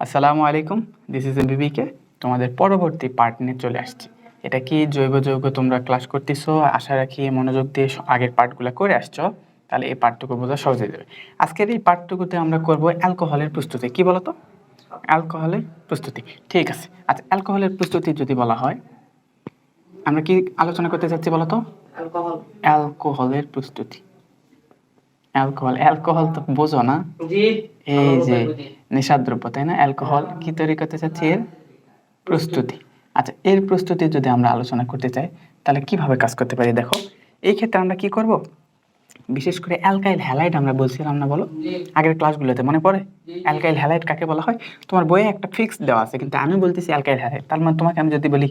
আসসালামু আলাইকুম, this is এমবিবিকে। তোমাদের পরবর্তী পার্ট নিয়ে চলে আসছি। এটা কি জৈব যৌগ তোমরা ক্লাস করতেছো, আশা রাখি মনোযোগ দিয়ে আগের পার্টগুলো করে আসছো, তাহলে এই পার্টটুকু বোঝা সহজ হয়ে যাবে। আজকের এই পার্টটুকুতে আমরা করব অ্যালকোহলের প্রস্তুতি। কি বলো তো? অ্যালকোহলের প্রস্তুতি। ঠিক আছে। আচ্ছা, অ্যালকোহলের প্রস্তুতি যদি বলা হয়, আমরা কি আলোচনা করতে চাচ্ছি বলো তো? অ্যালকোহলের প্রস্তুতি। অ্যালকোহল তো বোঝো না? এই যে নেশাদ্রব্য, তাই না? অ্যালকোহল কি তৈরি করতে চাচ্ছি? এর প্রস্তুতি। আচ্ছা, এর প্রস্তুতি যদি আমরা আলোচনা করতে চাই, তাহলে কিভাবে কাজ করতে পারি দেখো। এই ক্ষেত্রে আমরা কি করব? বিশেষ করে অ্যালকাইল হ্যালাইড আমরা বলছিলাম না, বলো আগের ক্লাসগুলোতে মনে পড়ে? অ্যালকাইল হ্যালাইড কাকে বলা হয়? তোমার বইয়ে একটা ফিক্স দেওয়া আছে, কিন্তু আমি বলতেছি অ্যালকাইল হ্যালাইড। তার মানে তোমাকে আমি যদি বলি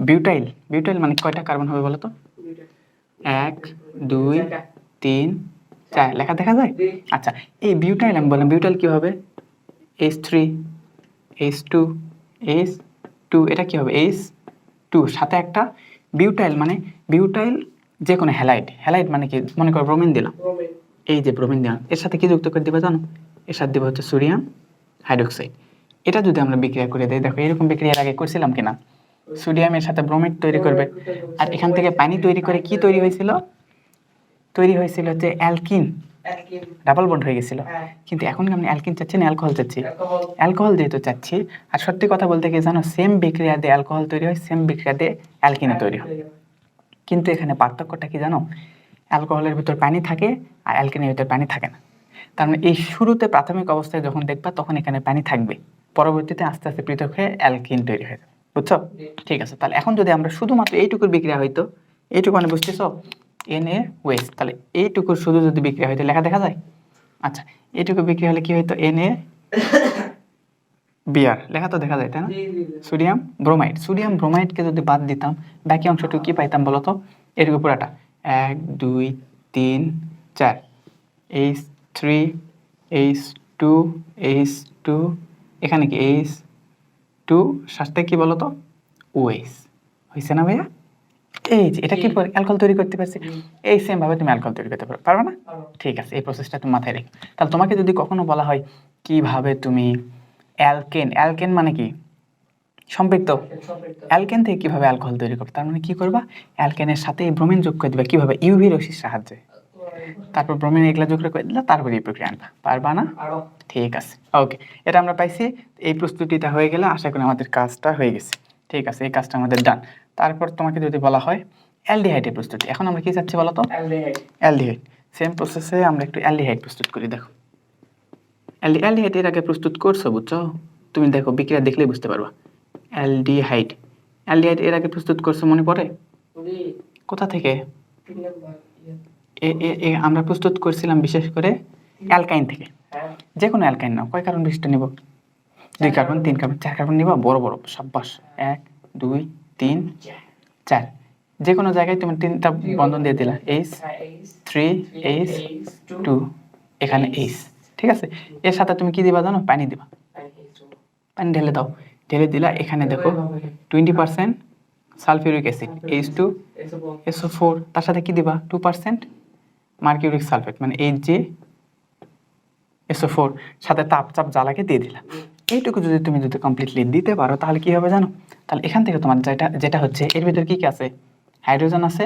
বিউটাইল, বিউটাইল মানে কয়টা কার্বন হবে বলো তো? 1 2 3 4 লেখা দেখা যায়। আচ্ছা, এই বিউটাইল আমি বললাম, বিউটাইল কি হবে? H3 H2 H2, এটা কি হবে? H2 সাথে একটা বিউটাইল, মানে বিউটাইল যে কোনো হ্যালাইড। হ্যালাইড মানে কি? মনে করো ব্রোমিন দিলাম, এই যে ব্রোমিন দিলাম, এর সাথে কি যুক্ত করে দিবা জানো? এর সাথে দিবা হচ্ছে সোডিয়াম হাইড্রোক্সাইড। এটা যদি আমরা বিক্রিয়া করে দেই, দেখো এরকম বিক্রিয়া আগে করছিলাম কিনা? সোডিয়ামের সাথে ব্রোমাইড তৈরি করবে, আর এখান থেকে পানি তৈরি করে কি তৈরি হয়েছিল? তৈরি হয়েছিল হচ্ছে অ্যালকিন, ডাবল বন্ড হয়ে গেছিল। কিন্তু এখন আমি অ্যালকিন চাচ্ছি না, অ্যালকোহল চাচ্ছি। অ্যালকোহল যেহেতু চাচ্ছি, আর সত্যি কথা বলতে কি জানো, সেম বিক্রিয়া দিয়ে অ্যালকোহল তৈরি হয়, সেম বিক্রিয়া দিয়ে অ্যালকিনে তৈরি হয়। কিন্তু এখানে পার্থক্যটা কি জানো? অ্যালকোহলের ভিতর পানি থাকে আর অ্যালকিনের ভিতর পানি থাকে না। তার মানে এই শুরুতে প্রাথমিক অবস্থায় যখন দেখবা, তখন এখানে পানি থাকবে, পরবর্তীতে আস্তে আস্তে পৃথক হয়ে অ্যালকিন তৈরি হয়ে যাবে। বুঝছো? ঠিক আছে। তাহলে এখন যদি আমরা শুধুমাত্র এইটুকুর বিক্রিয়া হইতো, এইটুকু মানে বুঝতেছো, NaOH, তাহলে এইটুকুর শুধু যদি বিক্রিয়া হইতো, লেখা দেখা যায়? আচ্ছা, এইটুকু বিক্রিয়া হলে কি হইতো? NaBr, লেখা তো দেখা যায়, তাই না? সোডিয়াম ব্রোমাইড, সোডিয়াম ব্রোমাইডকে যদি বাদ দিতাম, বাকি অংশটুকু কি পাইতাম বলতো? এটুকু পুরাটা 1 2 3 4 H3 H2 H2, এখানে কি H2, সাথে কি বলতো? OH। হয়েছে না ভাইয়া? এই যে এটা কি অ্যালকোহল তৈরি করতে পারছে। এই সেম ভাবে তুমি অ্যালকোহল তৈরি করতে পারবে না? ঠিক আছে, এই প্রসেসটা তুমি মাথায় রেখো। তাহলে তোমাকে যদি কখনো বলা হয় কিভাবে তুমি অ্যালকেন, অ্যালকেন মানে কি? সম্পৃক্ত। অ্যালকেন থেকে কিভাবে অ্যালকোহল তৈরি করবে, তার মানে কি করবা? অ্যালকেনের সাথে ব্রোমিন যোগ করে দিবা। কিভাবে? ইউভি রশ্মির সাহায্যে। তারপর ব্রোমিন এগুলা যোগ করে দিলা, তারপরে এই প্রক্রিয়া আনবা। পারবা না? ঠিক আছে, ওকে, এটা আমরা পাইছি। এই প্রস্তুতিটা হয়ে গেলে আশা করি আমাদের কাজটা হয়ে গেছে। ঠিক আছে, এই কাজটা আমাদের ডান। তারপর তোমাকে যদি বলা হয় অ্যালডিহাইডের প্রস্তুতি, এখন আমরা কি চাচ্ছি বলো তো? অ্যালডিহাইড। সেম প্রসেসে আমরা একটু অ্যালডিহাইড প্রস্তুত করি। দেখো অ্যালডিহাইড এর আগে প্রস্তুত করছো, বুঝছো? তুমি দেখো বিক্রিয়া দেখলেই বুঝতে পারবা। অ্যালডিহাইড, অ্যালডিহাইড এর আগে প্রস্তুত করছো, মনে পড়ে? কোথা থেকে? আমরা প্রস্তুত করছিলাম বিশেষ করে অ্যালকাইন থেকে। যে কোনো অ্যালকাইন নাও, কয় কার্বন বিশিষ্ট নিব? 2 কার্বন 3 কার্বন 4 কার্বন নিবা, বড় বড় সাব্বাস। 1 2 3 4, যে কোনো জায়গায় তুমি 3টা বন্ধন দিয়ে দিলা, H3 H2, এখানে H। ঠিক আছে, এর সাথে তুমি কি দিবা জানো? পানি দিবা। পানি ঢেলে দাও, ঢেলে দিলা, এখানে দেখো 20% সালফিউরিক অ্যাসিড H2SO4, তার সাথে কি দিবা? 2% মার্কিউরিক সালফেট মানে HgSO4, সাথে তাপ জ্বালাকে দিয়ে দিলা। এইটুকু যদি তুমি কমপ্লিটলি দিতে পারো, তাহলে কি হবে জানো? তাহলে এখান থেকে তোমার যেটা হচ্ছে, এর ভিতরে কি কি আছে? হাইড্রোজেন আছে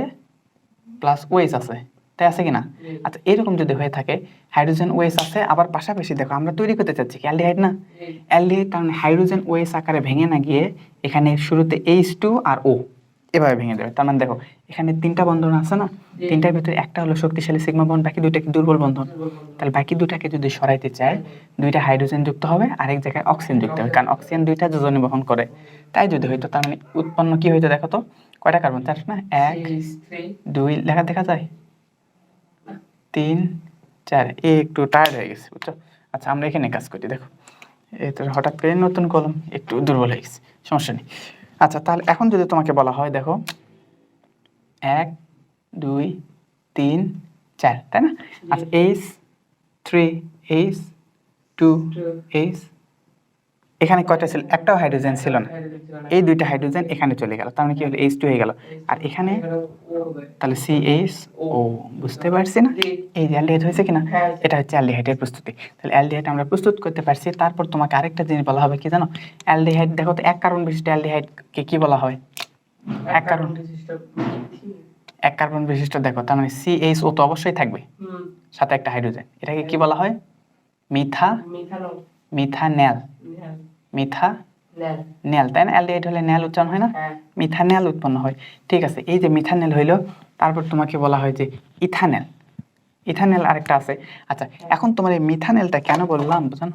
প্লাস OH আছে, তাই আছে কিনা? আচ্ছা, এরকম যদি হয়ে থাকে, হাইড্রোজেন OH আছে, আবার পাশাপাশি দেখো আমরা তৈরি করতে চাচ্ছি কি? অ্যালডিহাইড না? অ্যালডিহাইড, কারণ হাইড্রোজেন OH আকারে ভেঙে না গিয়ে এখানে শুরুতে H2 আর O এভাবে ভেঙে যাবে। তার মানে দেখো এখানে 3টা বন্ধন আছে না, 3টার ভিতরে একটা হলো শক্তিশালী সিগমা বন্ড, বাকি 2টা কি দুর্বল বন্ধন। তাহলে বাকি 2টাকে যদি সরাইতে চায়, 2টা হাইড্রোজেন যুক্ত হবে, আরেক জায়গায় অক্সিজেন যুক্ত হবে, কারণ অক্সিজেন 2টা যোজনী বহন করে। তাই যদি হইতো, তার মানে উৎপন্ন কি হইতো দেখো তো? কয়টা কার্বন? 4 না? 1 2 লেখা দেখা যায়, 3 4। একটু টায়ার্ড হয়ে গেছে, বুঝছো? আচ্ছা, আমরা এখানে কাজ করি। দেখো এই তো হঠাৎ করে নতুন কলম, একটু দুর্বল হয়ে গেছে, সমস্যা নেই। আচ্ছা, তাহলে এখন যদি তোমাকে বলা হয়, দেখো 1 2 3 4, তাই না? আচ্ছা, H3 H2 H এখানে কয়টা ছিল, একটাও হাইড্রোজেন ছিল না, এই দুইটা হাইড্রোজেন এখানে চলে গেল, তার মানে কি হলো H2 হয়ে গেল, আর এখানে তাহলে CH O, বুঝতে পারছি না, এই যে অ্যালডিহাইড হয়েছে কিনা, এটা হচ্ছে অ্যালডিহাইডের প্রস্তুতি। তাহলে অ্যালডিহাইড আমরা প্রস্তুত করতে পারছি। তারপর তোমাকে আরেকটা জিনিস বলা হবে কি জানো, অ্যালডিহাইড দেখো তো এক কার্বন বিশিষ্ট অ্যালডিহাইডকে কি বলা হয়, এক কার্বন বিশিষ্ট, দেখো তার মানে CHO তো অবশ্যই থাকবে, সাথে একটা হাইড্রোজেন, এটাকে কি বলা হয়, মিথানেল, মিথানেল, তাই না, অ্যালডিহাইড হলে নেল উচ্চারণ হয় না, মিথানেল উৎপন্ন হয়। ঠিক আছে, এই যে মিথানেল হইলো, তারপর তোমাকে বলা হয় যে ইথানেল, ইথানেল আরেকটা আছে। আচ্ছা, এখন তোমার এই মিথানেলটা কেন বললাম বুঝছো?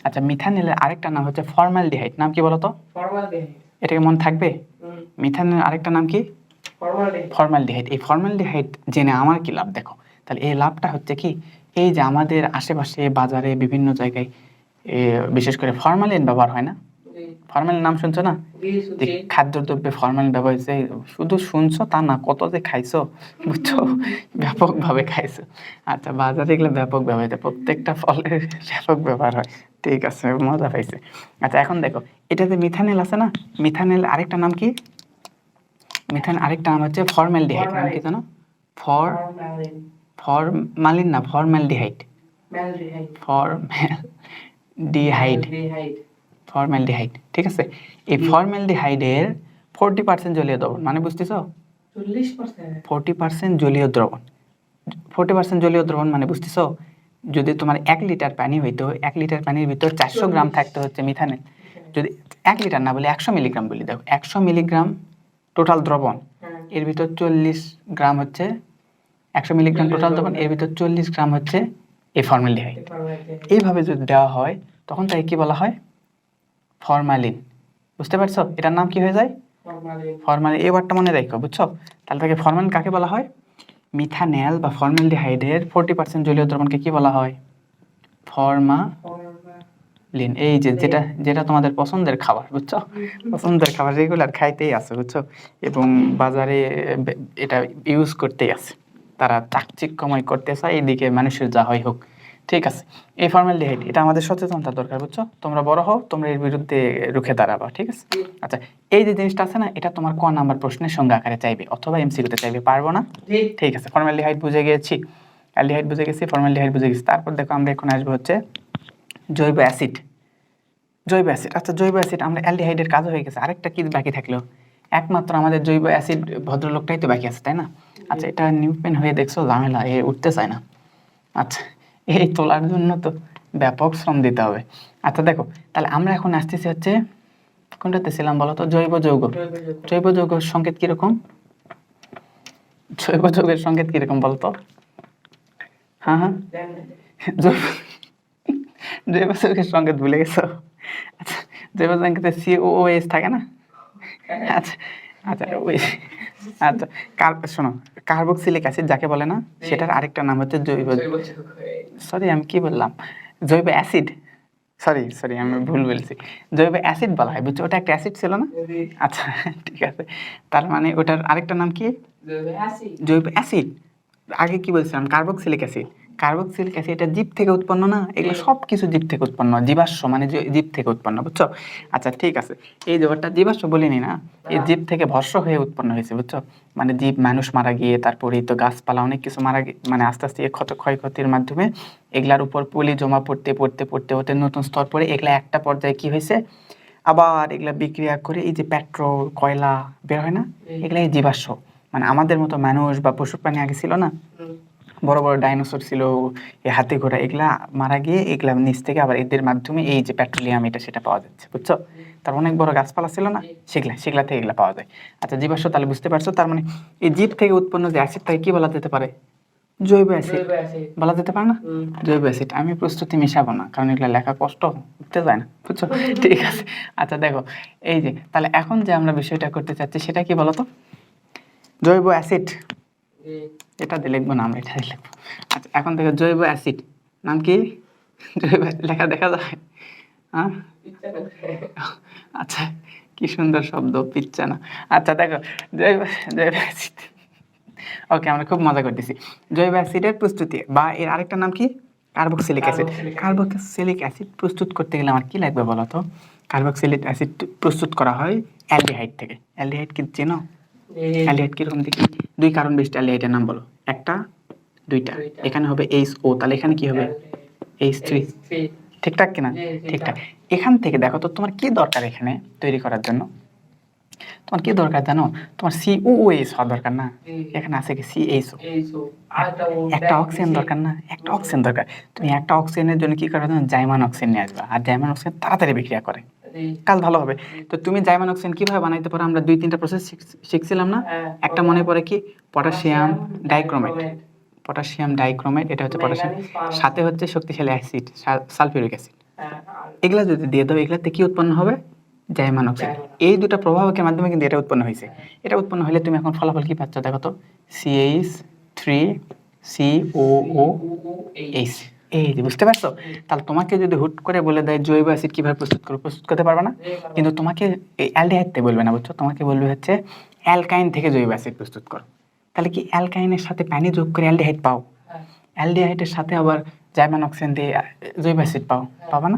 আচ্ছা, মিথানেলের আরেকটা নাম হচ্ছে ফর্মালডিহাইড, নাম কি বলো তো, এটাকে মনে থাকবে, মিথানেলের আরেকটা নাম কি, ফর্মালডিহাইড। এই ফর্মালডিহাইড জেনে আমার কি লাভ দেখো, তাহলে এই লাভটা হচ্ছে কি, এই যে আমাদের আশেপাশে বাজারে বিভিন্ন জায়গায় বিশেষ করে ফরমালিন ব্যবহার হয় না, ফরমালিন নাম শুনছো না, যে খাদ্যদ্রব্যে ফরমালিন ব্যবহার হয়েছে, শুধু শুনছো তা না, কত যে খাইছো বুঝছো, ব্যাপকভাবে খাইছো। আচ্ছা, বাজারে এগুলো ব্যাপক ব্যবহার হয়, প্রত্যেকটা ফলের ব্যাপক ব্যবহার হয়। ঠিক আছে, মজা পাইছে। আচ্ছা, এখন দেখো এটা যে মিথানেল আছে না, মিথানেল আরেকটা নাম কি, মিথান আরেকটা নাম হচ্ছে ফর্মালডিহাইড, নাম কি জানো, ফরমালিন না, ফর্মালডিহাইড, ফর্মালডিহাইড, ঠিক আছে। এই ফর্মালডিহাইডের 40% জলীয় দ্রবণ, মানে বুঝতেছো, 40% জলীয় দ্রবণ, 40% জলীয় দ্রবণ মানে বুঝতেছো, যদি তোমার 1 লিটার পানি হইতো, 1 লিটার পানির ভিতর 400 গ্রাম থাকতে হচ্ছে মিথানেল, যদি 1 লিটার না বলি 100 মিলিগ্রাম বলি, দেখো 100 মিলিগ্রাম টোটাল দ্রবণ, এর ভিতর 40 গ্রাম হচ্ছে, 100 মিলিগ্রাম টোটাল দ্রবণ, এর ভিতর 40 গ্রাম হচ্ছে এই ফর্মালডিহাইড। এইভাবে যদি দেওয়া হয় তখন তাই কি বলা হয়, ফরমালিন, বুঝতে পারছো, এটার নাম কি হয়ে যায়, ফরমালিন। এই ওয়ার্ডটা মনে রাখো, বুঝছো, তাহলে তাকে ফরমালিন কাকে বলা হয়, মিথানেল বা ফর্মালডিহাইডের 40% জলীয় দ্রবণকে কি বলা হয়, ফরমালিন। এই যে যেটা যেটা তোমাদের পছন্দের খাবার, বুঝছো, পছন্দের খাবার রেগুলার খাইতেই আছে, বুঝছো, এবং বাজারে এটা ইউজ করতেই আছে, তারা চাকচিক্যময় করতে চায়, এইদিকে মানুষের যা হয় হোক। ঠিক আছে, এই ফর্মালডিহাইড, এটা আমাদের সচেতনতা দরকার, বুঝছো, তোমরা বড় হও, তোমরা এর বিরুদ্ধে রুখে দাঁড়াবা। ঠিক আছে, আচ্ছা, এই যে জিনিসটা আছে না, এটা তোমার ক নাম্বার প্রশ্নের সংজ্ঞা আকারে চাইবে অথবা এমসিকিউতে চাইবে, পারবো না। ঠিক আছে, ফর্মালডিহাইড বুঝে গেছি, অ্যালডিহাইড বুঝে গেছি, ফর্মালডিহাইড বুঝে গেছি। তারপর দেখো আমরা এখন আসবো হচ্ছে জৈব অ্যাসিড, জৈব অ্যাসিড। আচ্ছা, জৈব অ্যাসিড, আমরা অ্যালডিহাইডের কাজ হয়ে গেছে, আরেকটা কি বাকি থাকলো, একমাত্র আমাদের জৈব অ্যাসিড ভদ্রলোকটাই তো বাকি আছে, তাই না। আচ্ছা, এটা নিউ পেন হয়ে দেখছো, ঝামেলা, এ উঠতে চায় না। আচ্ছা, এই তোলার জন্য তো ব্যাপক শ্রম দিতে হবে। আচ্ছা দেখো, তাহলে আমরা এখন আসতেছি হচ্ছে কোনটাতে ছিলাম বলো তো, জৈব যৌগ। জৈব যৌগের সংকেত কিরকম, জৈব যৌগের সংকেত কিরকম বলতো, হ্যাঁ, জৈব জৈব যৌগের সংকেত ভুলে গেছো। আচ্ছা, জৈব সংকেতে COOH থাকে না। আচ্ছা আচ্ছা, ওই আচ্ছা, শোনো, কার্বক্সিলিক অ্যাসিড যাকে বলে না, সেটার আরেকটা নাম হচ্ছে জৈব, সরি আমি কি বললাম, জৈব অ্যাসিড, সরি আমি ভুল বলছি, জৈব অ্যাসিড বলা হয়, বুঝছো, ওটা একটা অ্যাসিড ছিল না। আচ্ছা, ঠিক আছে, তার মানে ওটার আরেকটা নাম কি, জৈব অ্যাসিড। আগে কি বলছিলাম, কার্বক্সিলিক অ্যাসিড, কার্বক্সিলিক অ্যাসিড এটা জীব থেকে উৎপন্ন না, এগুলো সব কিছু জীব থেকে উৎপন্ন, জীবাশ্ম মানে জীব থেকে উৎপন্ন, বুঝছো। আচ্ছা, ঠিক আছে, এই ব্যাপারটা জীবাশ্ম বলিনি না, এই জীব থেকে ভস্ম হয়ে উৎপন্ন হয়েছে, বুঝছো, মানে জীব, মানুষ মারা গিয়ে, তারপরে তো গাছপালা অনেক কিছু মারা গিয়ে, মানে আস্তে আস্তে ক্ষয়ক্ষতির মাধ্যমে এগুলার উপর পলি জমা পড়তে পড়তে পড়তে পড়তে নতুন স্তর পড়ে, এগুলা একটা পর্যায়ে কি হয়েছে, আবার এগুলা বিক্রিয়া করে এই যে পেট্রোল কয়লা বের হয় না, এগুলা এই জীবাশ্ম, মানে আমাদের মতো মানুষ বা পশু প্রাণী আগে ছিল না, বড় বড় ডাইনোসর ছিল, এই হাতি ঘোড়া, এগুলা মারা গিয়ে এগুলা নিচ থেকে আবার এদের মাধ্যমে এই যে পেট্রোলিয়াম এটা সেটা পাওয়া যাচ্ছে, বুঝছো, তার অনেক বড় গাছপালা ছিল না, সেগুলা থেকে এগুলা পাওয়া যায়। আচ্ছা, জীবাশ্ম, তাহলে বুঝতে পারছো, তার মানে এই জীব থেকে উৎপন্ন যে অ্যাসিড তাকে কি বলা যেতে পারে, জৈব অ্যাসিড বলা যেতে পারে না, জৈব অ্যাসিড। আমি প্রস্তুতি মিশাবো না, কারণ এগুলা লেখা কষ্ট, উঠতে যায় না, বুঝছো। ঠিক আছে, আচ্ছা দেখো, এই যে তাহলে এখন যে আমরা বিষয়টা করতে চাচ্ছি সেটা কি বলতো, জৈব অ্যাসিড, এটা দিয়ে লিখবো না, আমরা এটা দিয়ে লিখবো। আচ্ছা, এখন দেখো জৈব অ্যাসিড নাম কি, জৈব লেখা দেখা যায়, হ্যাঁ, আচ্ছা, কি সুন্দর শব্দ, পিচ্ছা না। আচ্ছা দেখো, জৈব জৈব অ্যাসিড, ওকে, আমরা খুব মজা করতেছি। জৈব অ্যাসিডের প্রস্তুতি বা এর আরেকটা নাম কি, কার্বক্সিলিক অ্যাসিড। কার্বক্সিলিক অ্যাসিড প্রস্তুত করতে গেলে আমার কি লাগবে বলো তো? কার্বক্সিলিক অ্যাসিড প্রস্তুত করা হয় অ্যালডিহাইড থেকে। অ্যালডিহাইড কি চেনো? অ্যালডিহাইড কিরকম দেখি? 2 কার্বন বেসড অ্যালডিহাইডের নাম বলো। একটা, দুইটা, এখানে হবে HO, তাহলে এখানে কি হবে? H3। ঠিকঠাক কিনা? ঠিকঠাক। এখান থেকে দেখো তো তোমার কি দরকার এখানে তৈরি করার জন্য? তোমার কি দরকার জানো? তোমার COOH হওয়া দরকার না? এখানে আছে কি CHO। একটা অক্সিজেন দরকার না? একটা অক্সিজেন দরকার। তুমি একটা অক্সিজেনের জন্য কি করবে জানো? জাইমান অক্সিজেন নিয়ে আসবা, আর জাইমান অক্সিজেন তাড়াতাড়ি বিক্রিয়া করে, কাজ ভালো হবে। তো তুমি জাইমান অক্সিজেন কিভাবে বানাইতে পারো? আমরা 2-3টা প্রসেস শিখছিলাম না? একটা মনে পড়ে কি? Potassium dichromate. পটাশিয়াম ডাইক্রোমেট, এটা হচ্ছে পটাশিয়াম, সাথে হচ্ছে শক্তিশালী অ্যাসিড সালফিউরিক অ্যাসিড। এগুলা যদি দিয়ে দাও, এগুলাতে কি উৎপন্ন হবে? জাইমান অক্সাইড। এই দুটো প্রভাবকের মাধ্যমে কিন্তু এটা উৎপন্ন হয়েছে। এটা উৎপন্ন হলে তুমি এখন ফলাফল কি পাচ্ছ দেখো তো? CH3COOH। এই যে বুঝতে পারছো? তাহলে তোমাকে যদি হুট করে বলে দেয় জৈব অ্যাসিড কিভাবে প্রস্তুত করো, প্রস্তুত করতে পারবে না। কিন্তু তোমাকে এই অ্যালডিহাইড থেকে বলবে না, বুঝছো? তোমাকে বলবে হচ্ছে অ্যালকাইন থেকে জৈব অ্যাসিড প্রস্তুত করো। তাহলে কি অ্যালকাইনের সাথে পানি যোগ করে অ্যালডিহাইড পাও? অ্যালডিহাইডের সাথে আবার জাইমান অক্সিজেন দিয়ে জৈব অ্যাসিড পাও? পাবা না?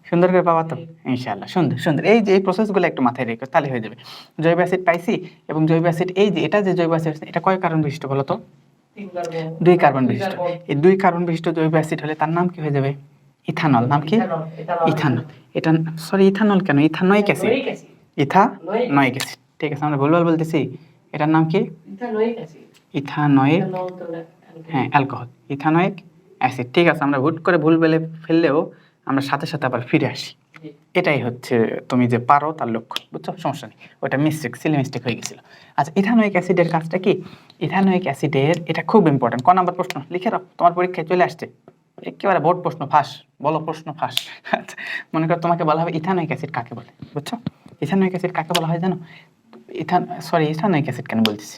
সুন্দর করে পাবা তো ইনশাআল্লাহ। সুন্দর সুন্দর। এই যে এই প্রসেসগুলো একটু মাথায় রেখো, তাহলে হয়ে যাবে। জৈব অ্যাসিড পাইছি, এবং জৈব অ্যাসিড এই যে এটা যে জৈব অ্যাসিড, এটা কয় কার্বন বিশিষ্ট বলো তো? 2 কার্বন বিশিষ্ট। এই 2 কার্বন বিশিষ্ট জৈব অ্যাসিড হলে তার নাম কি হয়ে যাবে? ইথানল। নাম কি? ইথানল। এটা সরি, ইথানল কেন, ইথানোয়িক অ্যাসিড। Ethanoic acid. ঠিক আছে, আমরা ভুলভাল বলতেছি। এটার নাম কি? ইথানোয়িক, হ্যাঁ, অ্যালকোহল, ইথানোয়িক অ্যাসিড। ঠিক আছে, আমরা হুট করে ভুল বলে ফেললেও আমরা সাথে সাথে আবার ফিরে আসি। এটাই হচ্ছে তুমি যে পারো তার লক্ষণ, বুঝছো? সমস্যা নেই, ওটা সিলি মিস্টেক হয়ে গেছিল। আচ্ছা, ইথানোয়িক অ্যাসিডের কাজটা কি? ইথানোয়িক অ্যাসিডের, এটা খুব ইম্পর্টেন্ট। ক নাম্বার প্রশ্ন লিখে রাখো, তোমার পরীক্ষায় চলে আসছে একেবারে বোর্ড প্রশ্ন, ফাঁস বলো, প্রশ্ন ফাঁস। আচ্ছা, মনে করো তোমাকে বলা হবে ইথানোয়িক অ্যাসিড কাকে বলে, বুঝছো? ইথানোয়িক অ্যাসিড কাকে বলা হয় জানো? ইথানোয়িক অ্যাসিড কেন বলতেছি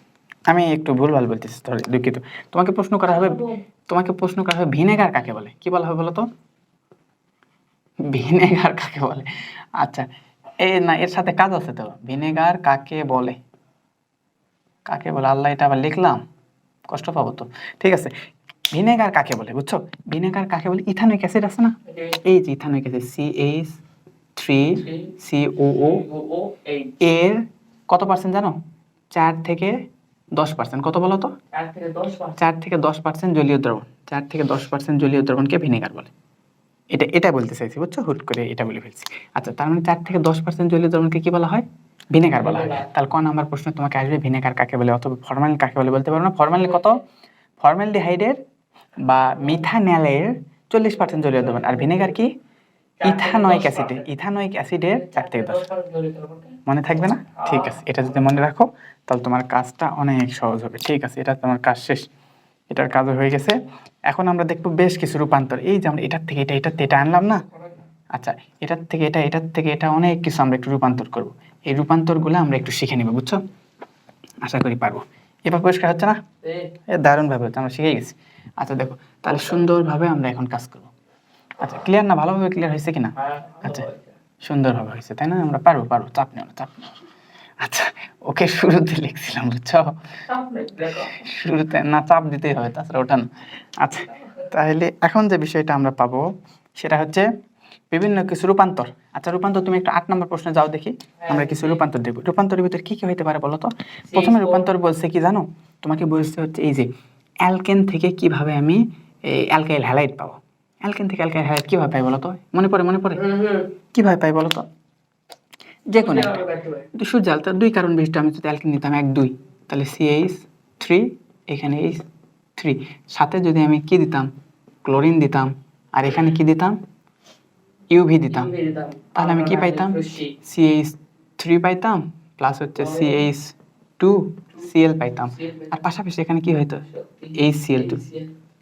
আমি, একটু ভুলভাল বলতেছি, সরি, দুঃখিত। তোমাকে প্রশ্ন করা হবে ভিনেগার কাকে বলে। কি বলা হবে বলো তো? ভিনেগার কাকে বলে? আচ্ছা, না, এর সাথে কাজ আছে তো। ভিনেগার কাকে বলে, কাকে বলে? আল্লাহ, এটা আবার লিখলাম, কষ্ট পাবো তো। ঠিক আছে, ভিনেগার কাকে বলে, বুঝছো? ভিনেগার কাকে বলে? ইথানোয়িক অ্যাসিড আছে না, এই যে ইথানোয়িক অ্যাসিড CH3COO, এর কত পার্সেন্ট জানো? 4-10%। কত বলো তো? 4-10% জলীয় দ্রবণ। 4-10% জলীয় দ্রবণকে ভিনেগার বলে। এটা বলতে চাইছি, বুঝছো? হুট করে এটা বলে ফেলছি। আচ্ছা, তার মানে 4-10% জলীয় দ্রবণকে কি বলা হয়? ভিনেগার বলা হয়। তাহলে ক নাম্বার প্রশ্ন তোমাকে আসবে ভিনেগার কাকে বলে, অথবা ফরমালিন কাকে বলে বলতে পারো না। ফরমালিন কত? ফর্মালডিহাইডের বা মিথানলের 40% জলীয় দ্রবণ। আর ভিনেগার কি? ইথানোয়িক অ্যাসিডের 4-10। মনে থাকবে না? ঠিক আছে, এটা যদি মনে রাখো তাহলে তোমার কাজটা অনেক সহজ হবে। ঠিক আছে, এটা তোমার কাজ শেষ, এটার কাজ হয়ে গেছে। এখন আমরা দেখবো বেশ কিছু রূপান্তর। এই যে আমরা এটার থেকে এটা আনলাম না, আচ্ছা, এটার থেকে এটা অনেক কিছু আমরা একটু রূপান্তর করব। এই রূপান্তরগুলো আমরা একটু শিখে নিব, বুঝছো? আশা করি পারবো। এবার পরিষ্কার হচ্ছে না? দারুণ ভাবে হচ্ছে, আমরা শিখে গেছি। আচ্ছা দেখো, তাহলে সুন্দরভাবে আমরা এখন কাজ করব। আচ্ছা, ক্লিয়ার না? ভালোভাবে ক্লিয়ার হয়েছে কিনা? আচ্ছা, সুন্দরভাবে হয়েছে, তাই না? আমরা পারবো, চাপ নেও না, চাপ নেও। আচ্ছা, ওকে শুরুতে লিখছিলাম, বুঝছো? শুরুতে না, চাপ দিতেই হবে, তাছাড়া ওঠা না। আচ্ছা, তাহলে এখন যে বিষয়টা আমরা পাবো সেটা হচ্ছে বিভিন্ন কিছু রূপান্তর। আচ্ছা, রূপান্তর তুমি একটু 8 নম্বর প্রশ্নে যাও দেখি, আমরা কিছু রূপান্তর দেখব। রূপান্তরের ভিতরে কি কি হইতে পারে বলো তো? প্রথমে রূপান্তর বলছে কি জানো? তোমাকে বলছে হচ্ছে এই যে অ্যালকেন থেকে কিভাবে আমি অ্যালকাইল হ্যালাইড পাবো। অ্যালকেন থেকে অ্যালকাইল হ্যালাইড কিভাবে পাই বলো তো? মনে পড়ে কিভাবে পাই বলো তো? যে কোনো একটা সূর্য আলো, 2 কার্বন বিশিষ্ট আমি যদি অ্যালকেন নিতাম 1-2, তাহলে CH3, এখানে H3, সাথে যদি আমি কি দিতাম? ক্লোরিন দিতাম, আর এখানে কি দিতাম? ইউভি দিতাম, তাহলে আমি কি পাইতাম? CH3 পাইতাম, প্লাস হচ্ছে CH2Cl পাইতাম, আর পাশাপাশি এখানে কি হইতো? HCl2।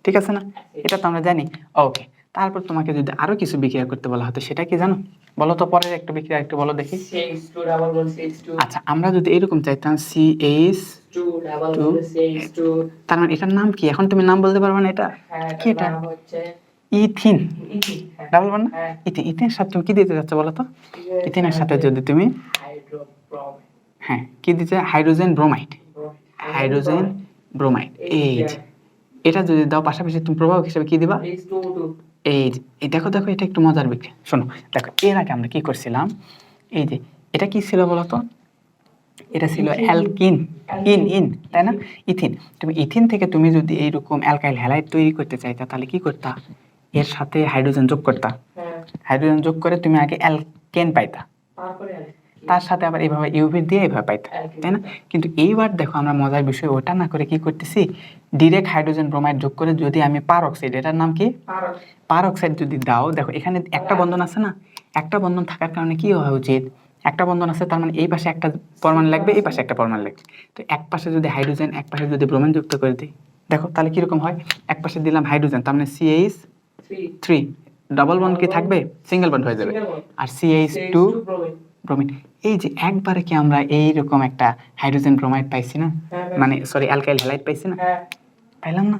ঠিক আছে না? এটা তো আমরা জানি। ওকে, তারপর তোমাকে যদি আরো কিছু বিক্রিয়া করতে বলা হতো, সেটা কি জানো? বলো তো, পরের একটা বিক্রিয়া একটু বলো দেখি। আচ্ছা, আমরা যদি এরকম চাইতাম CH2, তার মানে এটার নাম কি? এখন তুমি নাম বলতে পারবে না, এটা কি? এটা ইথিন, ডাবল বন্ড না? ইথিনের সাথে তুমি কি দিতে যাচ্ছ বলো তো? ইথিনের সাথে যদি তুমি হ্যাঁ কি দিতে? Hydrogen bromide. এই যে এটা যদি দাও পাশাপাশি তুমি প্রভাবক হিসেবে কি দিবা? এই যে এই দেখো দেখো, এটা একটু মজার বিক্রিয়া। শোনো দেখো, এর আগে আমরা কি করছিলাম, এই যে এটা কি ছিল বলতো, এটা ছিল অ্যালকিন, ইন তাই না, ইথিন। তুমি ইথিন থেকে তুমি যদি এইরকম অ্যালকাইল হ্যালাইড তৈরি করতে চাইতা তাহলে কি করতা, এর সাথে হাইড্রোজেন যোগ করতা, হাইড্রোজেন যোগ করে তুমি আগে অ্যালকেন পাইতা, তার সাথে আবার এইভাবে ইউভি দিয়ে এইভাবে পাইতা, তাই না। কিন্তু এইবার দেখো আমরা মজার বিষয় ওটা না করে কি করতেছি, ডিরেক্ট হাইড্রোজেন ব্রোমাইড যোগ করে যদি আমি পারঅক্সাইড, এটার নাম কি পারঅক্সাইড যদি দাও, দেখো এখানে একটা বন্ধন আছে না, একটা বন্ধন থাকার কারণে কি হওয়া উচিত, একটা বন্ধন আছে তার মানে এই পাশে একটা পরমাণু লাগবে, এই পাশে একটা পরমাণু লাগবে। তো এক পাশে যদি হাইড্রোজেন, এক পাশে যদি ব্রোমিন যুক্ত করে দিই, দেখো তাহলে কিরকম হয়, এক পাশে দিলাম হাইড্রোজেন তার মানে CH3, ডাবল বন্ড কি থাকবে, সিঙ্গেল বন্ড হয়ে যাবে, আর CH2 ব্রোমিন। এই যে একবারে কি আমরা এইরকম একটা হাইড্রোজেন ব্রোমাইড পাইছি না, মানে সরি অ্যালকাইল হ্যালাইড পাইছি না, পাইলাম না।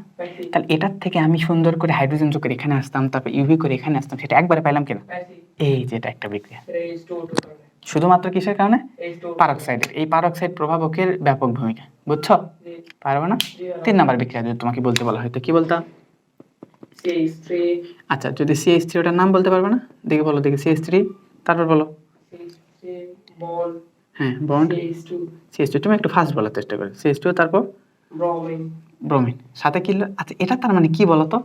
তাহলে এটার থেকে আমি সুন্দর করে হাইড্রোজেন যোগ করে এখানে আসতাম, তারপর ইউভি করে এখানে আসতাম, সেটা একবারে পাইলাম কিনা, এই যে এটা একটা বিক্রিয়া। শুধুমাত্র কিসের কারণে, পারঅক্সাইডের। এই পারঅক্সাইড প্রভাবকের ব্যাপক ভূমিকা, বুঝছো? পারবে না। 3 নাম্বার বিক্রিয়া যদি তোমাকে বলতে বলা হয় তো কি বলতা, CH3। আচ্ছা যদি CH3 ওটার নাম বলতে পারবে না, দেখে বলো দেখি CH3, তারপর বলো বন্ড, হ্যাঁ বন্ড CH2, তুমি একটু ফাস্ট বলার চেষ্টা করো, CH2 তারপর ব্রোমিন সাথে কি, আচ্ছা এটা তার মানে কি বলতো,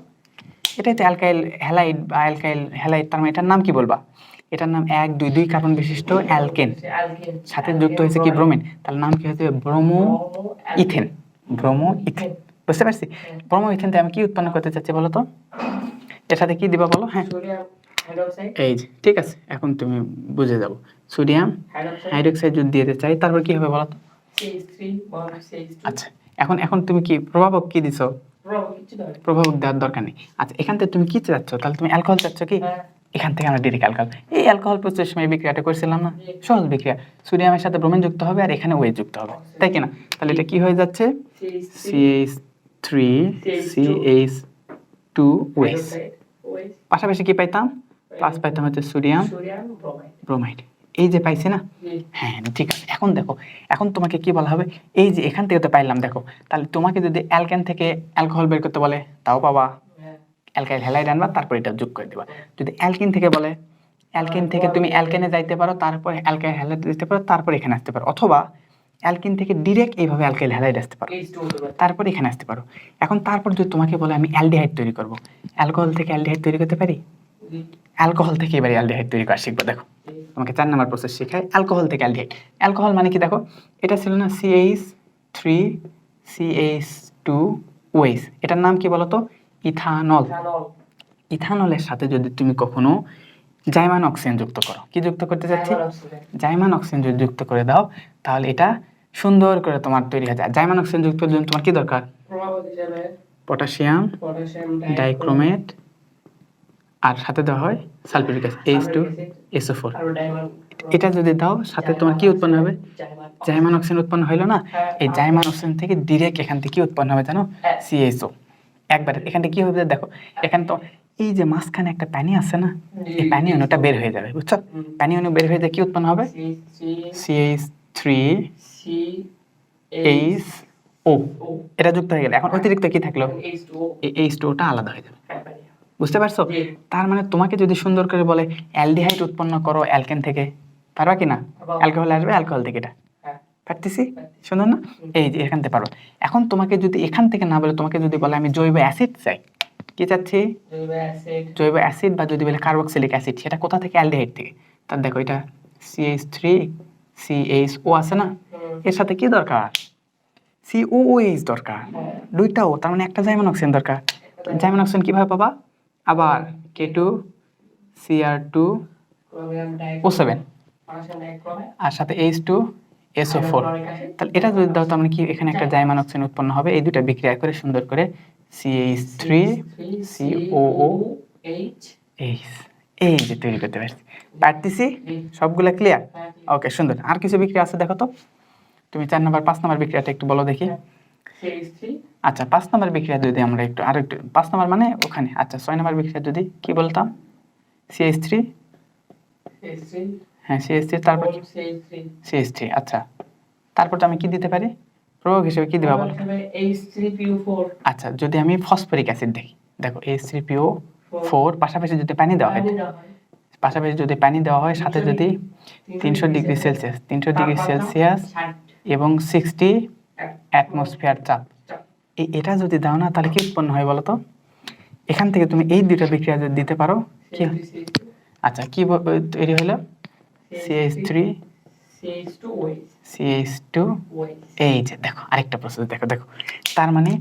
এটাই তো অ্যালকাইল হ্যালাইড বা অ্যালকাইল হ্যালাইড, তার মানে এটার নাম কি বলবা, এটার নাম 1 2 2 কার্বন বিশিষ্ট অ্যালকেন, সাথে যুক্ত হয়েছে কি ব্রোমিন, তার নাম কি হচ্ছে ব্রোমো ইথেন, ব্রোমো ইথেন। বুঝতে পারছি, ব্রোমো ইথেন থেকে আমি কি উৎপন্ন করতে চাচ্ছি বলো তো, এর সাথে কি দিবা বলো, হ্যাঁ এই যে ঠিক আছে, এখন তুমি বুঝে যাবো, সোডিয়াম হাইড্রোক্সাইড যদি দিতে চাই তারপর কি হবে বলো তো, আচ্ছা এখন এখন তুমি কি প্রভাবক কি দিছো, প্রভাবক দেওয়ার দরকার নেই। আচ্ছা এখান থেকে তুমি কি চাচ্ছ, তাহলে তুমি অ্যালকোহল চাচ্ছ কি, এখান থেকে আমরা ডিরেক্ট অ্যালকোহল, এই অ্যালকোহল প্রসেস সময় বিক্রিয়াটা করছিলাম না, সহজ বিক্রিয়া, সোডিয়ামের সাথে ব্রোমিন যুক্ত হবে আর এখানে ওয়েজ যুক্ত হবে, তাই কি না, তাহলে এটা কি হয়ে যাচ্ছে CH3 CH2 ওয়েজ, পাশাপাশি কি পাইতাম, প্লাস পাইতাম হচ্ছে সোডিয়াম ব্রোমাইড, এই যে পাইছি না, হ্যাঁ ঠিক আছে। এখন দেখো, এখন তোমাকে কি বলা হবে, এই যে এখান থেকে তো পাইলাম, দেখো তাহলে তোমাকে যদি অ্যালকেন থেকে অ্যালকোহল বের করতে বলে তাও পাবা, অ্যালকাইল হ্যালাইড আনবা তারপর এটা যোগ করে দিবা। যদি অ্যালকিন থেকে বলে, অ্যালকিন থেকে তুমি অ্যালকেনে যাইতে পারো, তারপর অ্যালকাইল হ্যালাইড দিতে পারো, তারপর এখানে আসতে পারো, অথবা অ্যালকিন থেকে ডিরেক্ট এইভাবে অ্যালকাইল হ্যালাইড আসতে পারো, তারপর এখানে আসতে পারো। এখন তারপর যদি তোমাকে বলে আমি অ্যালডিহাইড তৈরি করব, অ্যালকোহল থেকে অ্যালডিহাইড তৈরি করতে পারি, অ্যালকোহল থেকে এবারে অ্যালডিহাইড তৈরি করা শিখবো। দেখো তোমাকে 4 নাম্বার প্রসেস শেখায়, অ্যালকোহল থেকে অ্যালডিহাইড। অ্যালকোহল মানে কি দেখো, এটা ছিল না CH3 CH2 ওয়েস, এটার নাম কি বলতো, ইথানল। ইথানলের সাথে যদি তুমি কখনো জাইমান অক্সিজেন যুক্ত করো, কি যুক্ত করতে চাচ্ছি, জাইমান অক্সিজেন যদি যুক্ত করে দাও তাহলে এটা সুন্দর করে তোমার তৈরি হয়ে যায়। জাইমান অক্সিজেন যুক্ত করার জন্য তোমার কি দরকার, পটাশিয়াম ডাইক্রোমেট, আর সাথে দেওয়া হয় সালফিউরিক অ্যাসিড H2SO4, এটা যদি দাও সাথে তোমার কি উৎপন্ন হবে, জাইমান অক্সিজেন উৎপন্ন হইলো না, এই জাইমান অক্সিজেন থেকে ডিরেক্ট এখান থেকে কি উৎপন্ন হবে জানো, CHO, একবারে এখানে কি হবে দেখো, এখানে তো এই যে মাঝখানে একটা পানি আছে না, এই পানি অণুটা বের হয়ে যাবে, বুঝছো, পানি অণু বের হয়ে যায় কি উৎপন্ন হবে, CH3HO, এটা যুক্ত হয়ে গেল, এখন অতিরিক্ত কি থাকলো, এই H2টা আলাদা হয়ে যাবে, বুঝতে পারছো। তার মানে তোমাকে যদি সুন্দর করে বলে অ্যালডিহাইড উৎপন্ন করো অ্যালকেন থেকে, পারবা কি না, অ্যালকোহল আসবে অ্যালকোহল থেকে, এটা পারতেছি, সুন্দর না, এই যে এখান থেকে পারো। এখন তোমাকে যদি এখান থেকে না বলে, তোমাকে যদি বলে আমি জৈব অ্যাসিড চাই, কি চাচ্ছি, জৈব অ্যাসিড বা যদি বলে কার্বক্সিলিক অ্যাসিড, সেটা কোথা থেকে, অ্যালডিহাইড থেকে। তার দেখো এটা CH3 CHO আছে না, এর সাথে কি দরকার, COOH দরকার, দুইটাও, তার মানে একটা জাইমান অক্সিজেন দরকার। জাইমান অক্সিজেন কিভাবে পাবা, আবার K2Cr2O7 আর সাথে H2SO4, তাহলে এটা যদি দাও তার মানে কি এখানে একটা জাইমান অক্সিজেন উৎপন্ন হবে, এই দুটো বিক্রিয়া করে সুন্দর করে CH3COOH, এই যে তৈরি করতে পারতেছি, সবগুলা ক্লিয়ার, ওকে সুন্দর। আর কিছু বিক্রিয়া আছে দেখো তো, তুমি 4 নাম্বার 5 নাম্বার বিক্রিয়াটা একটু বলো দেখি। আচ্ছা 5 নাম্বার বিক্রিয়া যদি আমরা একটু আর একটু, 5 নাম্বার মানে ওখানে, আচ্ছা 6 নাম্বার বিক্রিয়া যদি কি বলতাম, CH3, হ্যাঁ CH3, তারপর CH3, আচ্ছা তারপর আমি কি দিতে পারি, প্রভাবক হিসেবে কি দিবা বলো? H3PO4। আচ্ছা, যদি আমি ফসফরিক অ্যাসিড দেখি, দেখো H3PO4 পাশাপাশি যদি পানি দেওয়া হয়, পাশাপাশি যদি পানি দেওয়া হয়, সাথে যদি 300 ডিগ্রি সেলসিয়াস, 300 ডিগ্রি সেলসিয়াস এবং 60 অ্যাটমসফিয়ার চাপ, এটা যদি দাও না, তাহলে কি উৎপন্ন হয় বলো তো? এখান থেকে তুমি এই দুইটা বিক্রিয়া যদি দিতে পারো, কি আচ্ছা কি তৈরি হলো? CH3 CH2 এই যে দেখো আরেকটা প্রসেস, দেখো দেখো। তার মানে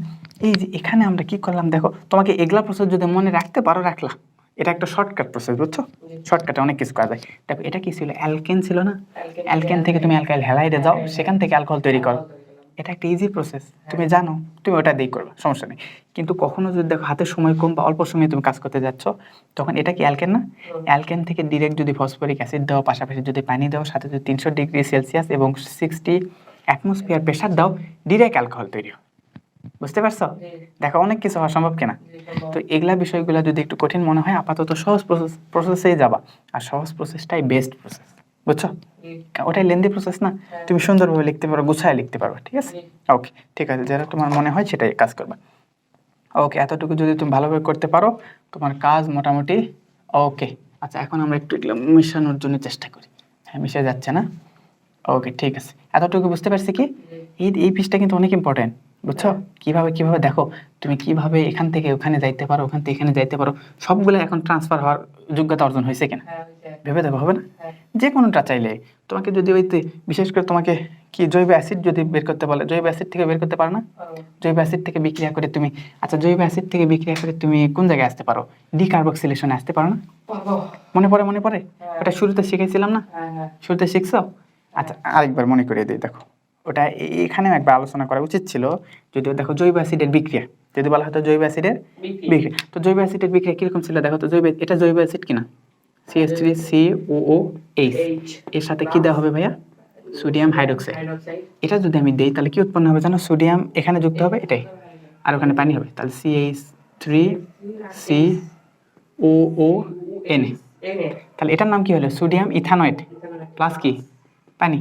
এই যে এখানে আমরা কি করলাম দেখো, তোমাকে এগুলা প্রসেস যদি মনে রাখতে পারো রাখলা, এটা একটা শর্টকাট প্রসেস, বুঝছো? শর্টকাটে অনেক কিছু করা যায়। দেখো এটা কি ছিল? অ্যালকেন ছিল না? অ্যালকেন থেকে তুমি অ্যালকাইল হ্যালাইডে যাও, সেখান থেকে অ্যালকোহল তৈরি করো। এটা একটা ইজি প্রসেস, তুমি জানো, তুমি ওটা দিয়ে করবে, সমস্যা নেই। কিন্তু কখনো যদি দেখো হাতে সময় কম বা অল্প সময়ে তুমি কাজ করতে যাচ্ছ, তখন এটা কি অ্যালকেন না? অ্যালকেন থেকে ডিরেক্ট যদি ফসফরিক অ্যাসিড দাও, পাশাপাশি যদি পানি দাও, সাথে যদি 300 ডিগ্রি সেলসিয়াস এবং 60 অ্যাটমসফিয়ার প্রেশার দাও, ডিরেক্ট অ্যালকোহল তৈরি হয়। বুঝতে পারছো? দেখো অনেক কিছু হওয়া সম্ভব কিনা। তো এগুলা বিষয়গুলো যদি একটু কঠিন মনে হয়, আপাতত সহজ প্রসেসেই যাবা, আর সহজ প্রসেসটাই বেস্ট প্রসেস, বুঝছো? ওটাই লেন্দি প্রসেস না, তুমি সুন্দরভাবে লিখতে পারো, গুছায় লিখতে পারো, ঠিক আছে? ওকে, ঠিক আছে, যেটা তোমার মনে হয় সেটাই কাজ করবে। ওকে, এতটুকু যদি তুমি ভালোভাবে করতে পারো, তোমার কাজ মোটামুটি ওকে। আচ্ছা, এখন আমরা একটু এগুলো মিশানোর জন্য চেষ্টা করি। হ্যাঁ, মিশে যাচ্ছে না? ওকে, ঠিক আছে, এতটুকু বুঝতে পারছি কি? এই পিসটা কিন্তু অনেক ইম্পর্টেন্ট, বুঝছো? কিভাবে দেখো, তুমি কিভাবে এখান থেকে ওখানে যাইতে পারো, ওখান থেকে এখানে যাইতে পারো, সবগুলো এখন ট্রান্সফার হওয়ার যোগ্যতা অর্জন হয়েছে কিনা ভেবে দেখো, হবে না? যে কোনোটা চাইলে তোমাকে যদি ওইতে, বিশেষ করে তোমাকে কি জৈব অ্যাসিড যদি বের করতে বলে, জৈব অ্যাসিড থেকে বের করতে পারো না? জৈব অ্যাসিড থেকে বিক্রিয়া করে তুমি, আচ্ছা জৈব অ্যাসিড থেকে বিক্রিয়া করে তুমি কোন জায়গায় আসতে পারো? ডিকার্বক্সিলেশনে আসতে পারো না? মনে পড়ে? ওটা শুরুতে শিখেছিলাম না? শুরুতে শিখছো? আচ্ছা, আরেকবার মনে করিয়ে দিই, দেখো ওটা এখানে একবার আলোচনা করা উচিত ছিল। যদিও দেখো জৈব অ্যাসিডের বিক্রিয়া যদি বলা হতো, জৈব অ্যাসিডের বিক্রিয়া, তো জৈব অ্যাসিডের বিক্রিয়া কিরকম ছিল দেখো তো? এটা জৈব অ্যাসিড কিনা? CH3COOH, এর সাথে কি দেওয়া হবে ভাইয়া? Sodium hydroxide. এটা যদি আমি দেই, তাহলে কি উৎপন্ন হবে জানো? সোডিয়াম এখানে যুক্ত হবে, এটাই, আর ওখানে পানি হবে, তাহলে CH3COON। তাহলে এটার নাম কি হলো? সোডিয়াম ইথানয়েড প্লাস কি? পানি।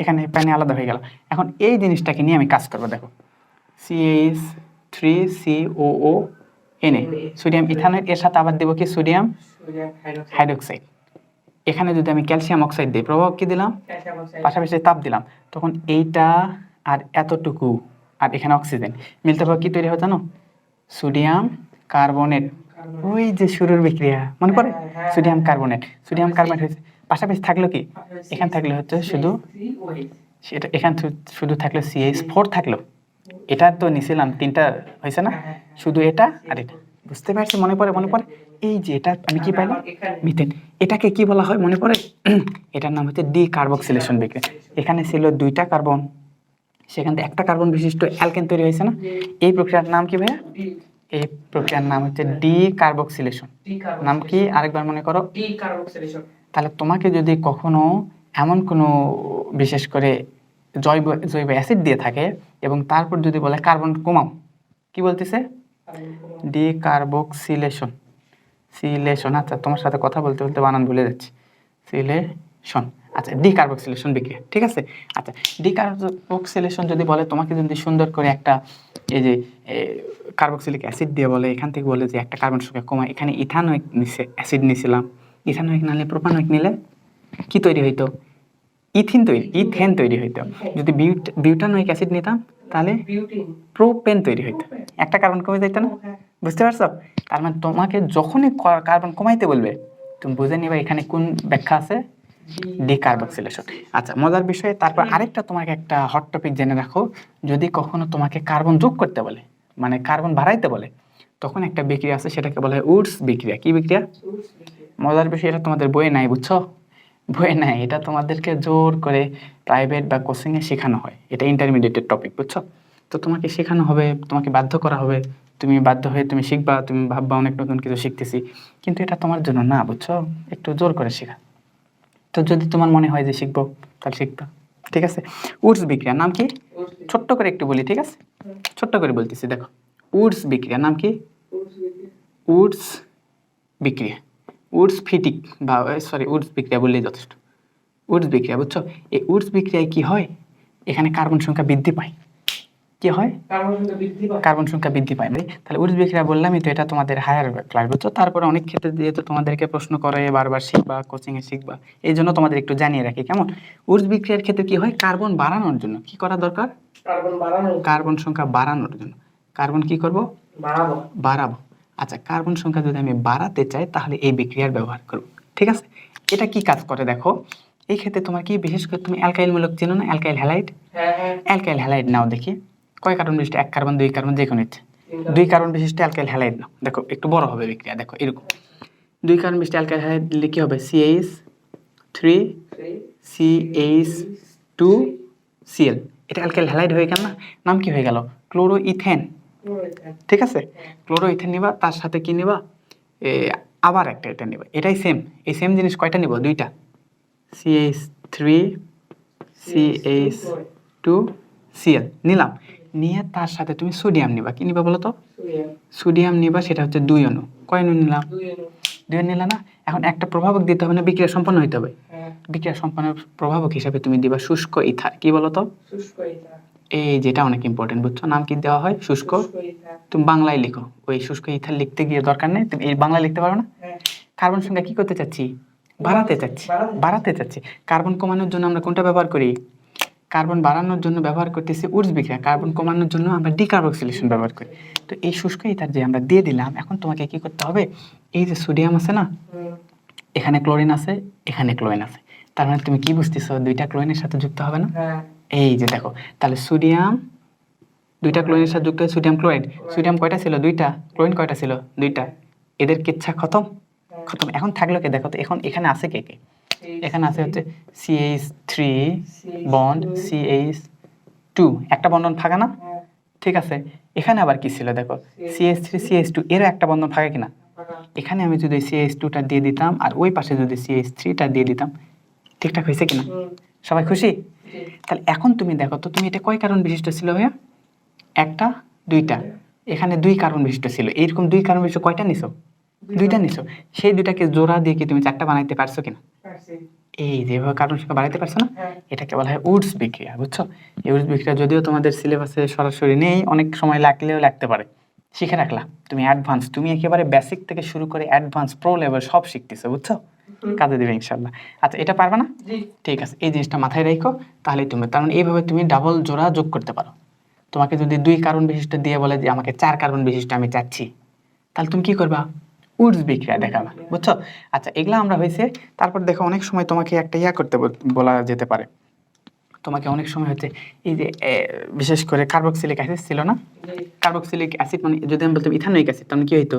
এখানে পানি আলাদা হয়ে গেল। এখন এই জিনিসটাকে নিয়ে আমি কাজ করবো, দেখো CH3COON, সোডিয়াম ইথানয়েড, এর সাথে আবার দেবো কি? Sodium hydroxide. এখানে যদি আমি ক্যালসিয়াম অক্সাইড দিই, প্রভাবক কি দিলাম? পাশাপাশি তাপ দিলাম, তখন এইটা আর এতটুকু আর এখানে অক্সিজেন মিলতে পারে, কি তৈরি হয় জানো? Sodium carbonate. ওই যে শুরুর বিক্রিয়া মনে পড়ে? সোডিয়াম কার্বনেট হয়েছে। পাশাপাশি থাকলো কি? এখানে থাকলে হচ্ছে শুধু সেটা, এখানে শুধু থাকলো CH4 থাকলো। এটা তো নিছিলাম, তিনটা হয়েছে না? শুধু এটা আর এটা, বুঝতে পারছি? মনে পড়ে? এই যে এটা আমি কি পাইলাম? মিথেন। এটাকে কি বলা হয় মনে পড়ে? এটার নাম হচ্ছে ডিকার্বক্সিলেশন বিক্রিয়া। এখানে ছিল 2টা কার্বন, সেখান থেকে একটা কার্বন বিশিষ্ট অ্যালকেন তৈরি হয়েছে না? এই প্রক্রিয়ার নাম কি ভাইয়া? এই প্রক্রিয়ার নাম হচ্ছে ডিকার্বক্সিলেশন। নাম কি আরেকবার মনে করো? ডিকার্বক্সিলেশন। তাহলে তোমাকে যদি কখনো এমন কোনো বিশেষ করে জৈব অ্যাসিড দিয়ে থাকে এবং তারপর যদি বলে কার্বন কমাও, কি বলতেছে? ডিকার্বক্সিলেশন। আচ্ছা, তোমার সাথে কথা বলতে বানান ভুলে যাচ্ছি। সিলেশন, আচ্ছা, ডিকার্বক্সিলেশন বিক্রিয়া, ঠিক আছে? আচ্ছা, ডিকার্বক্সিলেশন যদি বলে, তোমাকে যদি সুন্দর করে একটা এই যে কার্বক্সিলিক অ্যাসিড দিয়ে বলে, এখান থেকে বলে যে একটা কার্বন সংখ্যা কমায়, এখানে ইথানোয়িক অ্যাসিড নিছিলাম, ইথানোয়িক নালে প্রোপানোয়িক নিলে কি তৈরি হইতো? ইথেন তৈরি হইতো। যদি বিউটানোয়িক অ্যাসিড নিতাম, তাহলে প্রোপেন তৈরি হইতো, একটা কার্বন কমে যাইতো না? বুঝতে পারছো? তার মানে তোমাকে যখনই কার্বন কমাইতে বলবে, তুমি বুঝে নিবা এখানে কোন ব্যাখ্যা আছে? ডিকার্বক্সিলেশন। আচ্ছা, মজার বিষয়, তারপর আরেকটা তোমাকে একটা হট টপিক জেনে রাখো, যদি কখনো তোমাকে কার্বন যোগ করতে বলে, মানে কার্বন বাড়াইতে বলে, তখন একটা বিক্রিয়া আছে, সেটাকে বলা হয় উডস বিক্রিয়া। কি বিক্রিয়া? মজার বিষয়, এটা তোমাদের বইয়ে নাই, বুঝছো? বইয়ে নাই, এটা তোমাদেরকে জোর করে প্রাইভেট বা কোচিং এ শেখানো হয়। এটা ইন্টারমিডিয়েটের টপিক, বুঝছো? তো তোমাকে শেখানো হবে, তোমাকে বাধ্য করা হবে, তুমি বাধ্য হয়ে তুমি শিখবা, তুমি ভাববা অনেক নতুন কিছু শিখতেছি, কিন্তু এটা তোমার জন্য না, বুঝছো? একটু জোর করে শেখা। তো যদি তোমার মনে হয় যে শিখবো, তাহলে শিখবা, ঠিক আছে? উডস বিক্রিয়ার নাম কি? ছোট্ট করে একটু বলি, ঠিক আছে? ছোট্ট করে বলতেছি, দেখো উডস বিক্রিয়ার নাম কি? উডস বিক্রিয়া, উডস ফিটিক বা উডস বিক্রিয়া বললেই যথেষ্ট। উডস বিক্রিয়া, বুঝছো? এই উডস বিক্রিয়ায় কি হয়? এখানে কার্বন সংখ্যা বৃদ্ধি পায়, কি হয়? কার্বন সংখ্যা বৃদ্ধি পায়। কার্বন সংখ্যা বৃদ্ধি পায়। তাহলে উডস বিক্রিয়া বললামই তো, এটা তোমাদের হায়ার ক্লাস, বুঝছো? তারপরে অনেক ক্ষেত্রে যেহেতু তোমাদেরকে প্রশ্ন করে, বারবার শিখবা, কোচিং এ শিখবা, এই জন্য তোমাদের একটু জানিয়ে রাখি কেমন। উডস বিক্রিয়ার ক্ষেত্রে কি হয়? কার্বন বাড়ানোর জন্য কি করা দরকার? কার্বন বাড়ানোর জন্য। কার্বন সংখ্যা বাড়ানোর জন্য কার্বন কি করব? বাড়াবো। বাড়াবো। আচ্ছা, কার্বন সংখ্যা যদি আমি বাড়াতে চাই তাহলে এই বিক্রিয়ার ব্যবহার করব। ঠিক আছে, এটা কি কাজ করে দেখো। এই ক্ষেত্রে তোমার কি, বিশেষ করে তুমি অ্যালকাইল মূলক চেনো না? Alkyl halide. হ্যাঁ হ্যাঁ। অ্যালকাইল হ্যালাইড নাও দেখি। কয় কার্বন বিশিষ্ট? 1 কার্বন, 2 কার্বন, যে কোনো ইচ্ছে। 2 কার্বন বিশিষ্ট অ্যালকাইল হ্যালাইড নাও। দেখো একটু বড় হবে বিক্রিয়া, দেখো এরকম। 2 কার্বন বিশিষ্ট অ্যালকাইল হ্যালাইড দিলে কি হবে? CH3 CH2 Cl। এটা অ্যালকাইল হ্যালাইড হয়ে গেল না? নাম কি হয়ে গেল? ক্লোরোইথেন। ঠিক আছে, ক্লোরোইথেন নিবা, তার সাথে কি নিবা? আবার একটা এটা নিবা। এটাই সেম, এই সেম জিনিস কয়টা নিব? 2টা। CH3 CH2 Cl নিলাম। নিয়ে তার সাথে তুমি সোডিয়াম নিবা। কি নিবা বলো তো? সোডিয়াম নিবা, সেটা হচ্ছে 2 অণু। কয় অণু নিলাম? 2 অণু নিলা না? এখন একটা প্রভাবক দিতে হবে না, বিক্রিয়া সম্পন্ন হইতে হবে। বিক্রিয়া সম্পন্নের প্রভাবক হিসাবে তুমি দিবা শুষ্ক ইথার। কি বলো তো? শুষ্ক ইথার। এই যেটা অনেক ইম্পর্টেন্ট, বুঝছো? নাম কি দেওয়া হয়? শুষ্ক। তুমি বাংলায় লিখো, ওই শুষ্ক ইথার লিখতে গিয়ে দরকার নেই, তুমি এই বাংলায় লিখতে পারো না? কার্বন সংখ্যা কি করতে চাচ্ছি? বাড়াতে চাচ্ছি। বাড়াতে চাচ্ছি। কার্বন কমানোর জন্য আমরা কোনটা ব্যবহার করি? কার্বন বাড়ানোর জন্য ব্যবহার করতেছি উডস বিক্রিয়া। কার্বন কমানোর জন্য আমরা ডিকার্বক্সিলেশন ব্যবহার করি। তো এই শুষ্ক ইথার যে আমরা দিয়ে দিলাম, এখন তোমাকে কি করতে হবে? এই যে সোডিয়াম আছে না, এখানে ক্লোরিন আছে, এখানে ক্লোরিন আছে, তার মানে তুমি কি বুঝতেছো? 2টা ক্লোরিনের সাথে যুক্ত হবে না? এই যে দেখো, তাহলে সোডিয়াম 2টা ক্লোরিনের সাথে যুক্ত হয় সোডিয়াম ক্লোরাইড। সোডিয়াম কয়টা ছিল? 2টা। ক্লোরিন কয়টা ছিল? 2টা। এদের কিচ্ছা খতম। খতম। এখন থাকলো কে দেখো তো, এখন এখানে আছে কে কে? এখানে আছে হচ্ছে CH3 বন্ড CH2, একটা বন্ধন ফাঁকা না? ঠিক আছে, এখানে আবার কি ছিল দেখো? CH3 CH2, এরও একটা বন্ধন ফাঁকা কিনা? এখানে আমি যদি CH2টা দিয়ে দিতাম আর ওই পাশে যদি CH3টা দিয়ে দিতাম, ঠিকঠাক হয়েছে কিনা? সবাই খুশি? তাহলে এখন তুমি দেখো তো, তুমি এটা কয় কার্বন বিশিষ্ট ছিল ভাইয়া? একটা, 2টা। এখানে 2 কার্বন বিশিষ্ট ছিল। এইরকম 2 কার্বন বিশিষ্ট কয়টা নিছো? 2টা নিছো। সেই 2টাকে জোড়া দিয়ে কি তুমি 4টা বানাইতে পারছো কিনা? এই যেভাবে কার্বন সংখ্যা বাড়াইতে পারছো না, এটাকে বলা হয় উডস বিক্রিয়া, বুঝছো? এই উডস বিক্রিয়া যদিও তোমাদের সিলেবাসে সরাসরি নেই, অনেক সময় লাগলেও লাগতে পারে। শিখে রাখলা তুমি অ্যাডভান্স, তুমি একেবারে বেসিক থেকে শুরু করে অ্যাডভান্স প্রো লেভেল সব শিখতেছো, বুঝছো? কাজে দিবে ইনশাল্লাহ। আচ্ছা, এটা পারবে না? ঠিক আছে, এই জিনিসটা মাথায় রাখো, তাহলেই তুমি, কারণ এইভাবে তুমি ডাবল জোড়া যোগ করতে পারো। তোমাকে যদি 2 কার্বন বিশিষ্ট দিয়ে বলে যে আমাকে 4 কার্বন বিশিষ্ট আমি চাচ্ছি, তাহলে তুমি কি করবা? উডস বিক্রিয়া দেখাবা, বুঝছো? আচ্ছা, এগুলা আমরা হয়েছে। তারপর দেখো, অনেক সময় তোমাকে একটা করতে বলা যেতে পারে। তোমাকে অনেক সময় হচ্ছে এই যে বিশেষ করে কার্বক্সিলিক অ্যাসিড ছিল না? কার্বক্সিলিক অ্যাসিড মানে যদি আমি বলতাম ইথানোয়িক অ্যাসিড, তাহলে কি হইতো?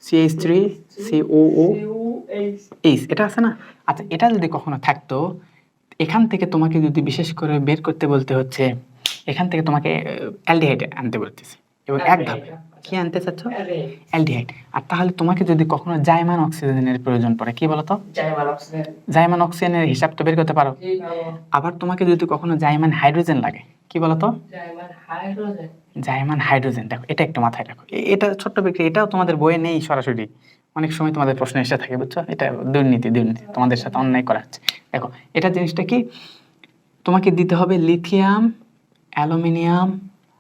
CH3 COOH, এটা আছে না? আচ্ছা, এটা যদি কখনো থাকতো, এখান থেকে তোমাকে যদি বিশেষ করে বের করতে বলতে হচ্ছে, এখান থেকে তোমাকে অ্যালডিহাইড আনতে বলতেছে, এবং এক ধাপে কি আনতে চাচ্ছ? অ্যালডিহাইড। আর তাহলে তোমাকে যদি কখনো জাইমান অক্সিজেনের প্রয়োজন পড়ে, কি বলতো? জাইমান অক্সিজেনের হিসাব তো বের করতে পারো। আবার তোমাকে যদি কখনো জাইমান হাইড্রোজেন লাগে, কি বলতো? জাইমান হাইড্রোজেন। দেখো, এটা একটু মাথায় রাখো, এটা ছোট্ট বিক্রিয়া, এটাও তোমাদের বইয়ে নেই সরাসরি, অনেক সময় তোমাদের প্রশ্ন এসে থাকে, বুঝছো? এটা দুর্নীতি, তোমাদের সাথে অন্যায় করা হচ্ছে। দেখো, এটা জিনিসটা কি, তোমাকে দিতে হবে লিথিয়াম অ্যালুমিনিয়াম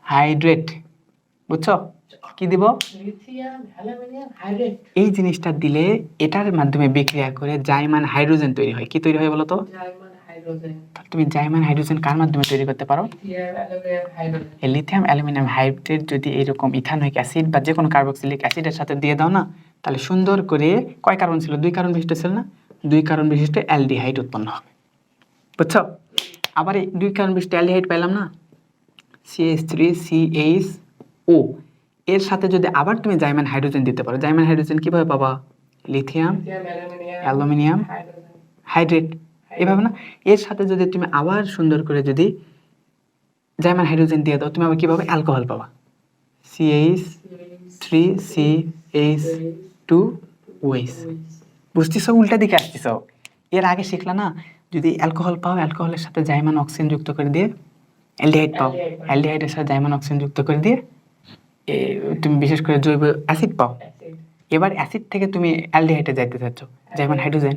হাইড্রেট, বুঝছো? কি দিব? Lithium aluminium hydrate. এই জিনিসটা দিলে এটার মাধ্যমে বিক্রিয়া করে জাইমান হাইড্রোজেন তৈরি হয়। কি তৈরি হয় বলো তো? জাইমান হাইড্রোজেন। তুমি জাইমান হাইড্রোজেন কার মাধ্যমে তৈরি করতে পারো? Lithium aluminium hydrogen. এই লিথিয়াম অ্যালুমিনিয়াম হাইড্রেট যদি এরকম ইথানোয়িক অ্যাসিড বা যে কোনো কার্বক্সিলিক অ্যাসিডের সাথে দিয়ে দাও না, তাহলে সুন্দর করে, কয় কার্বন ছিল? 2 কার্বন বিশিষ্ট ছিল না? 2 কার্বন বিশিষ্ট অ্যালডিহাইড উৎপন্ন হবে, বুঝছো? আবার এই 2 কার্বন বিশিষ্ট অ্যালডিহাইড পেলাম না, CH3CHO, এর সাথে যদি আবার তুমি জাইমান হাইড্রোজেন দিতে পারো, জাইমান হাইড্রোজেন কিভাবে পাবা? লিথিয়াম অ্যালুমিনিয়াম হাইড্রেট, এভাবে না? এর সাথে যদি তুমি আবার সুন্দর করে যদি জাইমান হাইড্রোজেন দিয়ে দাও, তুমি আবার কিভাবে অ্যালকোহল পাবা? CH3CH2OH। বুঝতেছো? উল্টা দিকে আসতেছো। এর আগে শিখলা না, যদি অ্যালকোহল পাও, অ্যালকোহলের সাথে জাইমান অক্সিজেন যুক্ত করে দিয়ে অ্যালডিহাইড পাও, অ্যালডিহাইডের সাথে জাইমান অক্সিজেন যুক্ত করে দিয়ে তুমি বিশেষ করে জৈব অ্যাসিড পাও। এবার অ্যাসিড থেকে তুমি অ্যালডিহাইডে যাইতে চাচ্ছ, জাইমান হাইড্রোজেন,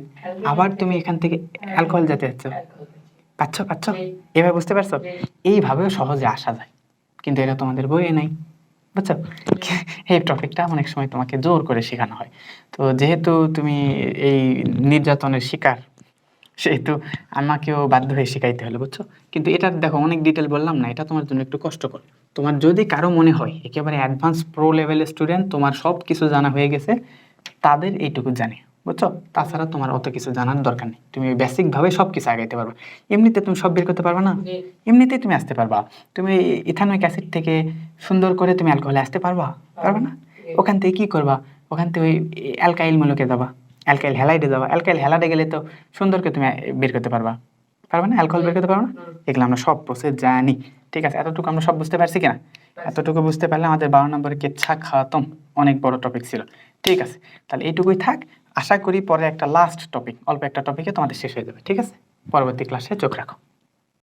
আবার তুমি এখান থেকে অ্যালকোহল যেতে চাচ্ছ। পাচ্ছ? এভাবে বুঝতে পারছো? এইভাবেও সহজে আসা যায়, কিন্তু এটা তোমাদের বইয়ে নাই, বুঝছো? এই টপিকটা অনেক সময় তোমাকে জোর করে শেখানো হয়। তো যেহেতু তুমি এই নির্যাতনের শিকার, সেহেতু আমাকেও বাধ্য হয়ে শিখাইতে হলো, বুঝছো? কিন্তু এটা দেখো অনেক ডিটেল বললাম না, এটা তোমার জন্য একটু কষ্টকর। তোমার যদি কারো মনে হয় একেবারে অ্যাডভান্স প্রো লেভেলের স্টুডেন্ট, তোমার সব কিছু জানা হয়ে গেছে, তাদের এইটুকু জানে, বুঝছো? তাছাড়া তোমার অত কিছু জানার দরকার নেই, তুমি বেসিক ভাবে সব কিছু আগাইতে পারবে। এমনিতে তুমি সব বের করতে পারবে না, জি। এমনিতেই তুমি আসতে পারবা। তুমি ইথানয়িক অ্যাসিড থেকে সুন্দর করে তুমি অ্যালকোহলে আসতে পারবা, পারবে না? ওখান থেকে কি করবা? ওখান থেকে ওই অ্যালকাইল মূলকে যাবা, অ্যালকাইল হ্যালাইডে যাবা, অ্যালকাইল হ্যালাইডে গেলে তো সুন্দর করে তুমি বের করতে পারবা, পারবে না? অ্যালকোহল বের করতে পারবে না? এগুলো আমরা সব প্রসেস জানি, ঠিক আছে? এতটুকু আমরা সব বুঝতে পারছি কিনা? এতটুকু বুঝতে পারলে আমাদের 12 নম্বরের কেচ্ছা খাতম, অনেক বড় টপিক ছিল, ঠিক আছে? তাহলে এইটুকুই থাক, আশা করি পরে একটা লাস্ট টপিক, অল্প একটা টপিকে তোমাদের শেষ হয়ে যাবে, ঠিক আছে? পরবর্তী ক্লাসে চোখ রাখো।